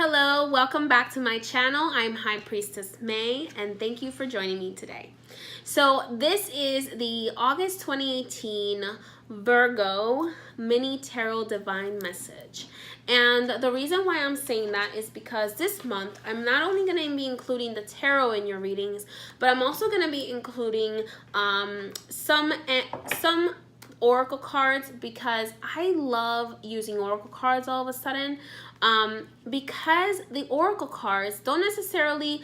Hello, welcome back to my channel. I'm High Priestess May, and thank you for joining me today. So this is the August 2018 Virgo mini tarot divine message. And the reason why I'm saying that is because this month I'm not only going to be including the tarot in your readings, but I'm also going to be including some oracle cards, because I love using oracle cards all of a sudden, because the oracle cards don't necessarily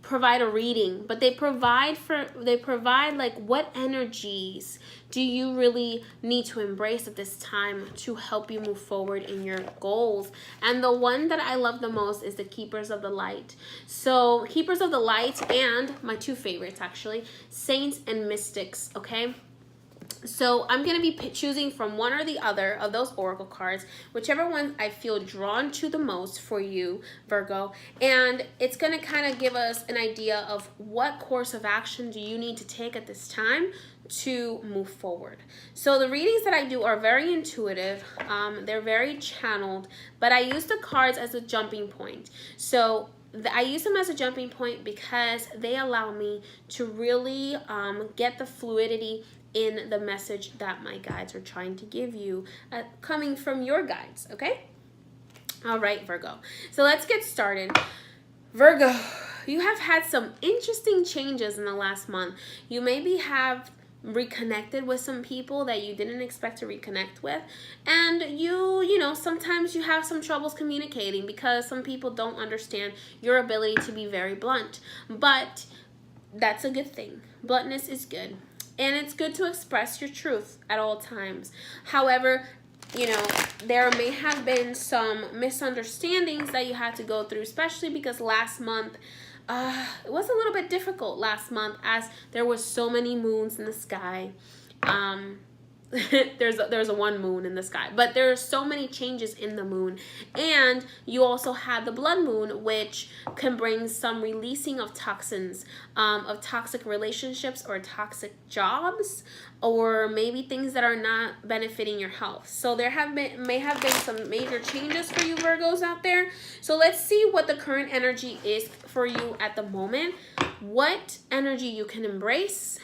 provide a reading, but they provide like what energies do you really need to embrace at this time to help you move forward in your goals. And the one that I love the most is the Keepers of the Light. So Keepers of the Light, and my two favorites actually, Saints and Mystics. Okay, so I'm going to be choosing from one or the other of those oracle cards, whichever one I feel drawn to the most for you, Virgo. And it's going to kind of give us an idea of what course of action do you need to take at this time to move forward. So the readings that I do are very intuitive. They're very channeled, but I use the cards as a jumping point. So I use them as a jumping point because they allow me to really get the fluidity in the message that my guides are trying to give you, coming from your guides. Okay? All right, Virgo. So let's get started. Virgo, you have had some interesting changes in the last month. You maybe have reconnected with some people that you didn't expect to reconnect with, and you know, sometimes you have some troubles communicating because some people don't understand your ability to be very blunt, but that's a good thing. Bluntness is good, and it's good to express your truth at all times. However, you know, there may have been some misunderstandings that you had to go through, especially because last month it was a little bit difficult last month, as there was so many moons in the sky. There's a one moon in the sky, but there are so many changes in the moon, and you also had the blood moon, which can bring some releasing of toxins, of toxic relationships or toxic jobs, or maybe things that are not benefiting your health. So there may have been some major changes for you Virgos out there. So let's see what the current energy is for you at the moment, what energy you can embrace,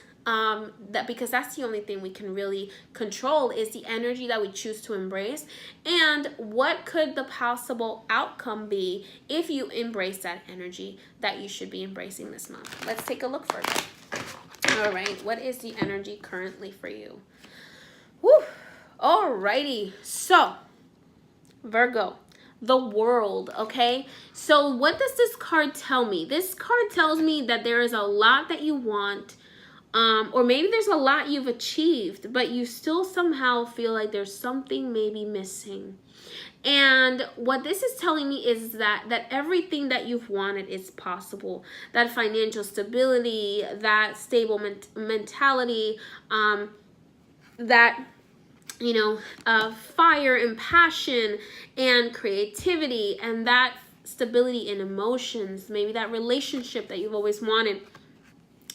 because that's the only thing we can really control, is the energy that we choose to embrace, and what could the possible outcome be if you embrace that energy that you should be embracing this month. Let's take a look further. All right, what is the energy currently for you? Woo! Alrighty, so Virgo, the World. Okay, so what does this card tell me? This card tells me that there is a lot that you want, or maybe there's a lot you've achieved, but you still somehow feel like there's something maybe missing. And what this is telling me is that everything that you've wanted is possible. That financial stability, that stable mentality, that, you know, fire and passion and creativity, and that stability in emotions, maybe that relationship that you've always wanted.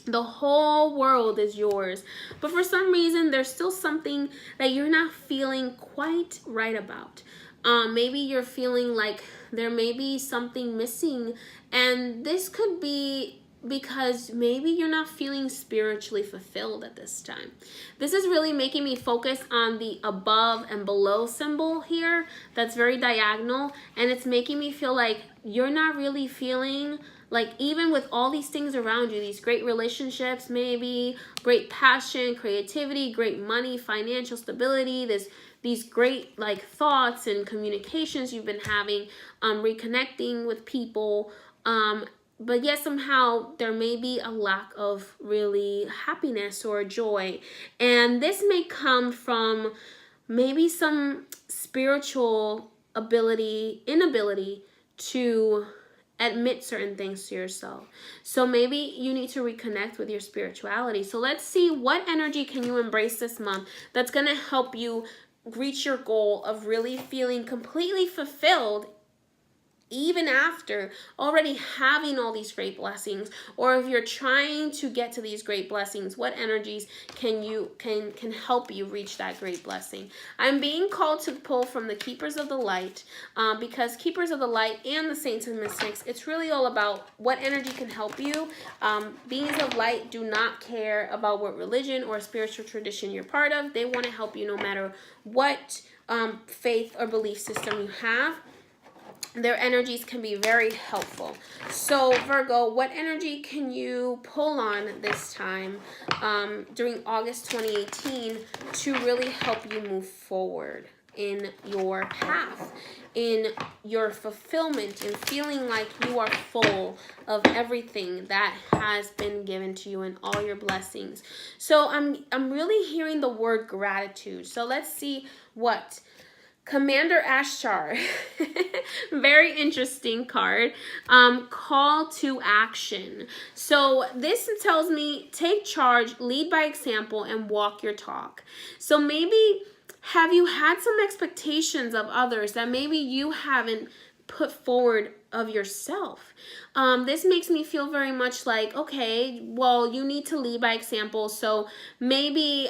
The whole world is yours, but for some reason there's still something that you're not feeling quite right about. Maybe you're feeling like there may be something missing, and this could be because maybe you're not feeling spiritually fulfilled at this time. This is really making me focus on the above and below symbol here that's very diagonal, and it's making me feel like you're not really feeling like, even with all these things around you, these great relationships, maybe great passion, creativity, great money, financial stability, these great like thoughts and communications you've been having, reconnecting with people, but yet somehow there may be a lack of really happiness or joy. And this may come from maybe some spiritual inability to admit certain things to yourself. So maybe you need to reconnect with your spirituality. So let's see, what energy can you embrace this month that's going to help you reach your goal of really feeling completely fulfilled even after already having all these great blessings, or if you're trying to get to these great blessings, what energies can help you reach that great blessing? I'm being called to pull from the Keepers of the Light, because Keepers of the Light and the Saints and Mystics, it's really all about what energy can help you. Beings of light do not care about what religion or spiritual tradition you're part of. They want to help you no matter what faith or belief system you have. Their energies can be very helpful. So Virgo, what energy can you pull on this time during August 2018 to really help you move forward in your path, in your fulfillment, and feeling like you are full of everything that has been given to you and all your blessings? So I'm really hearing the word gratitude. So let's see what Commander Ashtar, very interesting card, call to action. So this tells me take charge, lead by example, and walk your talk. So maybe have you had some expectations of others that maybe you haven't put forward of yourself? This makes me feel very much like, okay, well, you need to lead by example. So maybe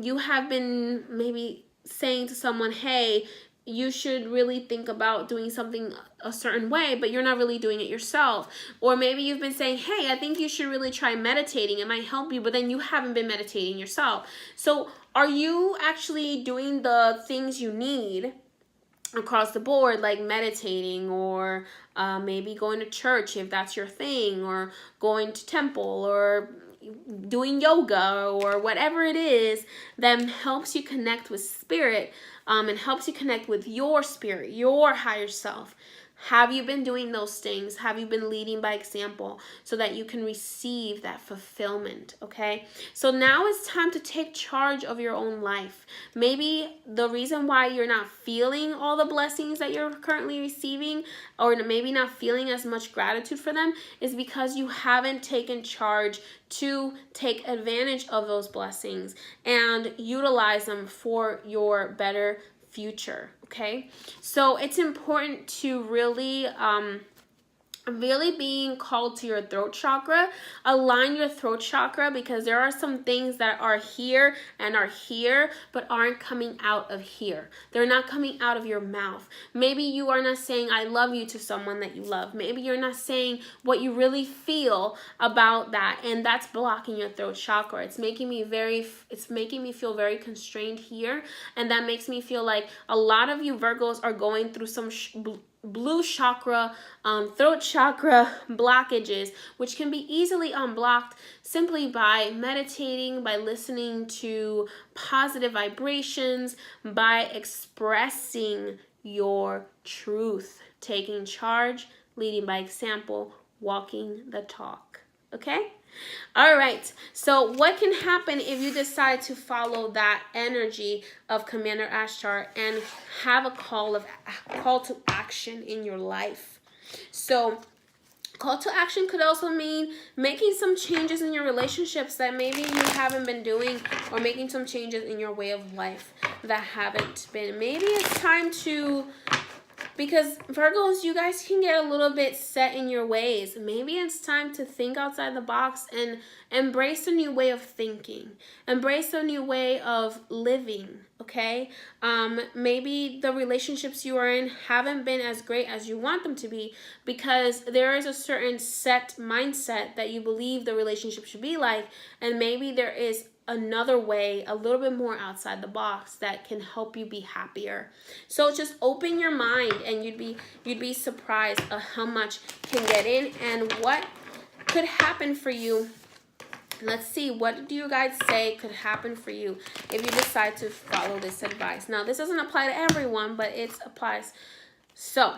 you have been maybe saying to someone, hey, you should really think about doing something a certain way, but you're not really doing it yourself. Or maybe you've been saying, hey, I think you should really try meditating. It might help you, but then you haven't been meditating yourself. So are you actually doing the things you need across the board, like meditating, or maybe going to church if that's your thing, or going to temple, or doing yoga, or whatever it is that helps you connect with spirit, and helps you connect with your spirit, your higher self? Have you been doing those things? Have you been leading by example so that you can receive that fulfillment? Okay, so now it's time to take charge of your own life. Maybe the reason why you're not feeling all the blessings that you're currently receiving, or maybe not feeling as much gratitude for them, is because you haven't taken charge to take advantage of those blessings and utilize them for your better future. Okay, so it's important to really being called to your throat chakra. Align your throat chakra, because there are some things that are here and are here but aren't coming out of here. They're not coming out of your mouth. Maybe you are not saying I love you to someone that you love. Maybe you're not saying what you really feel about that, and that's blocking your throat chakra. It's making me feel very constrained here, and that makes me feel like a lot of you Virgos are going through some blue chakra, throat chakra blockages, which can be easily unblocked simply by meditating, by listening to positive vibrations, by expressing your truth, taking charge, leading by example, walking the talk. Okay? All right, so what can happen if you decide to follow that energy of Commander Ashtar and have a call to action in your life? So call to action could also mean making some changes in your relationships that maybe you haven't been doing, or making some changes in your way of life that haven't been. Maybe it's time to, because Virgos, you guys can get a little bit set in your ways. Maybe it's time to think outside the box and embrace a new way of thinking. Embrace a new way of living, okay? Maybe the relationships you are in haven't been as great as you want them to be, because there is a certain set mindset that you believe the relationship should be like, and maybe there is another way, a little bit more outside the box, that can help you be happier. So just open your mind, and you'd be surprised at how much can get in and what could happen for you. Let's see, what do you guys say could happen for you if you decide to follow this advice? Now, this doesn't apply to everyone, but it applies. So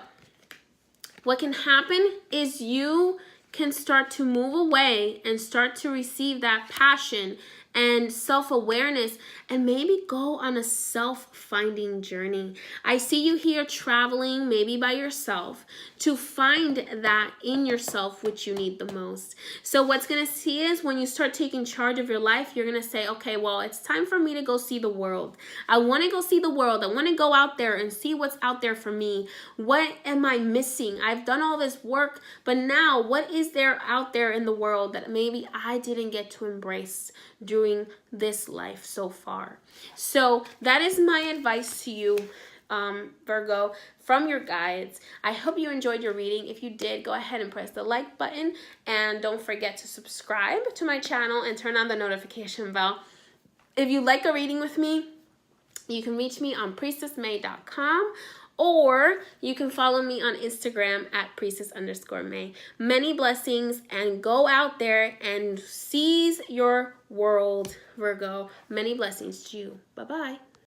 what can happen is you can start to move away and start to receive that passion and self-awareness, and maybe go on a self-finding journey. I see you here traveling, maybe by yourself, to find that in yourself which you need the most. So what's going to see is when you start taking charge of your life, you're going to say, okay, well, it's time for me to go see the world. I want to go see the world. I want to go out there and see what's out there for me. What am I missing? I've done all this work, but now what is there out there in the world that maybe I didn't get to embrace during this life so far? So that is my advice to you, Virgo, from your guides. I hope you enjoyed your reading. If you did, go ahead and press the like button, and don't forget to subscribe to my channel and turn on the notification bell. If you like a reading with me, you can reach me on priestessmay.com, or you can follow me on Instagram at priestess_may. Many blessings, and go out there and seize your world, Virgo. Many blessings to you. Bye-bye.